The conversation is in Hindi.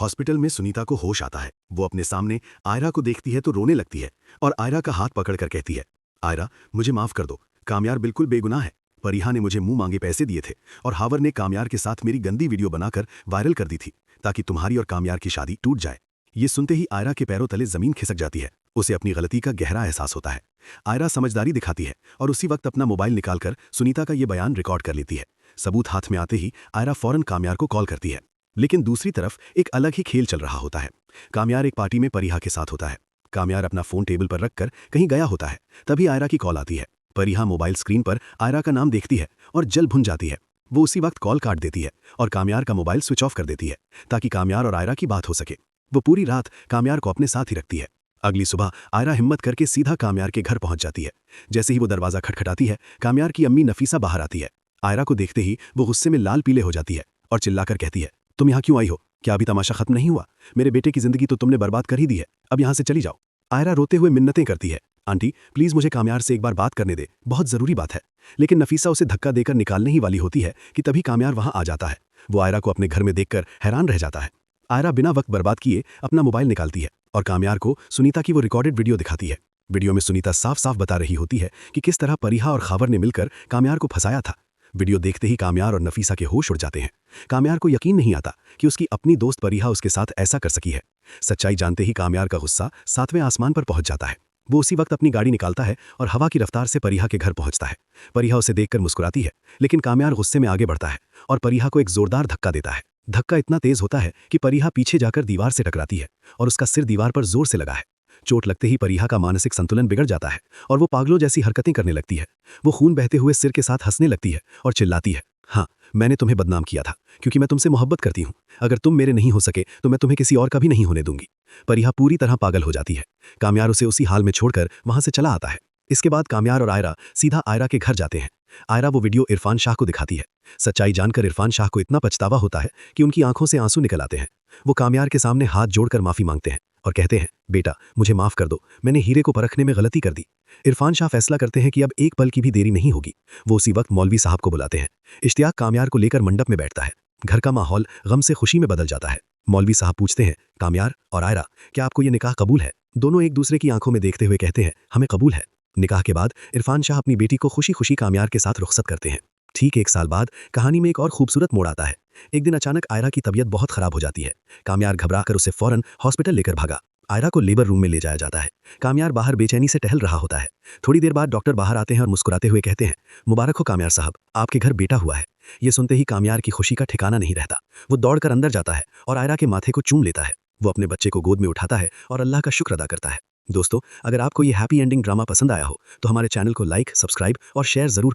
हॉस्पिटल में सुनीता को होश आता है। वो अपने सामने आयरा को देखती है तो रोने लगती है और आयरा का हाथ पकड़कर कहती है, आयरा मुझे माफ कर दो, कामयार बिल्कुल बेगुनाह है। परिहा ने मुझे मुंह मांगे पैसे दिए थे और हावर ने कामयार के साथ मेरी गंदी वीडियो बनाकर वायरल कर दी थी ताकि तुम्हारी और कामयार की शादी टूट जाए। ये सुनते ही आयरा के पैरों तले जमीन खिसक जाती है। उसे अपनी गलती का गहरा एहसास होता है। आयरा समझदारी दिखाती है और उसी वक्त अपना मोबाइल निकालकर सुनीता का ये बयान रिकॉर्ड कर लेती है। सबूत हाथ में आते ही आयरा फौरन कामयार को कॉल करती है। लेकिन दूसरी तरफ एक अलग ही खेल चल रहा होता है। कामयार एक पार्टी में परिहा के साथ होता है। कामयार अपना फोन टेबल पर रखकर कहीं गया होता है। तभी आयरा की कॉल आती है। परिहा मोबाइल स्क्रीन पर आयरा का नाम देखती है और जल भुन जाती है। वो उसी वक्त कॉल काट देती है और कामयार का मोबाइल स्विच ऑफ कर देती है ताकि कामयार और आयरा की बात हो सके। वो पूरी रात कामयार को अपने साथ ही रखती है। अगली सुबह आयरा हिम्मत करके सीधा कामयार के घर पहुंच जाती है। जैसे ही वो दरवाजा खटखटाती है, कामयार की अम्मी नफीसा बाहर आती है। आयरा को देखते ही वो गुस्से में लाल पीले हो जाती है और चिल्लाकर कहती है, तुम यहाँ क्यों आई हो? क्या अभी तमाशा खत्म नहीं हुआ? मेरे बेटे की जिंदगी तो तुमने बर्बाद कर ही दी है। अब यहाँ से चली जाओ। आयरा रोते हुए मिन्नतें करती है, आंटी प्लीज मुझे कामयार से एक बार बात करने दे, बहुत जरूरी बात है। लेकिन नफीसा उसे धक्का देकर निकालने ही वाली होती है कि तभी कामयार वहां आ जाता है। वो आयरा को अपने घर में देखकर हैरान रह जाता है। आयरा बिना वक्त बर्बाद किए अपना मोबाइल निकालती है और कामयार को सुनीता की वो रिकॉर्डेड वीडियो दिखाती है। वीडियो में सुनीता साफ साफ बता रही होती है कि किस तरह परिहा और खावर ने मिलकर कामयार को फंसाया था। वीडियो देखते ही कामयार और नफीसा के होश उड़ जाते हैं। कामयार को यकीन नहीं आता कि उसकी अपनी दोस्त परिहा उसके साथ ऐसा कर सकी है। सच्चाई जानते ही कामयार का गुस्सा 7वें आसमान पर पहुंच जाता है। वो उसी वक्त अपनी गाड़ी निकालता है और हवा की रफ्तार से परिहा के घर पहुंचता है। परिहा उसे देखकर मुस्कुराती है, लेकिन कामयार गुस्से में आगे बढ़ता है और परिहा को एक जोरदार धक्का देता है। धक्का इतना तेज होता है कि परिहा पीछे जाकर दीवार से टकराती है और उसका सिर दीवार पर जोर से लगा है। चोट लगते ही परिहा का मानसिक संतुलन बिगड़ जाता है और वो पागलों जैसी हरकतें करने लगती है। वो खून बहते हुए सिर के साथ हंसने लगती है और चिल्लाती है, हाँ मैंने तुम्हें बदनाम किया था क्योंकि मैं तुमसे मोहब्बत करती हूँ। अगर तुम मेरे नहीं हो सके तो मैं तुम्हें किसी और का भी नहीं होने दूंगी। परिहा पूरी तरह पागल हो जाती है। कामयार उसे उसी हाल में छोड़कर वहां से चला आता है। इसके बाद कामयार और आयरा सीधा आयरा के घर जाते हैं। आयरा वो वीडियो इरफान शाह को दिखाती है। सच्चाई जानकर इरफान शाह को इतना पछतावा होता है कि उनकी आंखों से आंसू निकल आते हैं। वो कामयार के सामने हाथ जोड़कर माफी मांगते हैं और कहते हैं, बेटा मुझे माफ कर दो, मैंने हीरे को परखने में गलती कर दी। इरफान शाह फैसला करते हैं कि अब एक पल की भी देरी नहीं होगी। वो उसी वक्त मौलवी साहब को बुलाते हैं। इश्तियाक कामयार को लेकर मंडप में बैठता है। घर का माहौल गम से खुशी में बदल जाता है। मौलवी साहब पूछते हैं, कामयार और आयरा क्या आपको ये निकाह कबूल है? दोनों एक दूसरे की आंखों में देखते हुए कहते हैं, हमें कबूल है। निकाह के बाद इरफान शाह अपनी बेटी को खुशी खुशी कामयार के साथ रुखसत करते हैं। ठीक 1 साल बाद कहानी में एक और खूबसूरत मोड़ आता है। एक दिन अचानक आयरा की तबीयत बहुत खराब हो जाती है। कामयार घबराकर उसे फौरन हॉस्पिटल लेकर भागा। आयरा को लेबर रूम में ले जाया जाता है। कामयार बाहर बेचैनी से टहल रहा होता है। थोड़ी देर बाद डॉक्टर बाहर आते हैं और मुस्कुराते हुए कहते हैं, मुबारक हो कामयार साहब, आपके घर बेटा हुआ है। ये सुनते ही कामयार की खुशी का ठिकाना नहीं रहता। वो दौड़कर अंदर जाता है और आयरा के माथे को चूम लेता है। वो अपने बच्चे को गोद में उठाता है और अल्लाह का शुक्र अदा करता है। दोस्तों, अगर आपको ये हैप्पी एंडिंग ड्रामा पसंद आया हो तो हमारे चैनल को लाइक, सब्सक्राइब और शेयर जरूर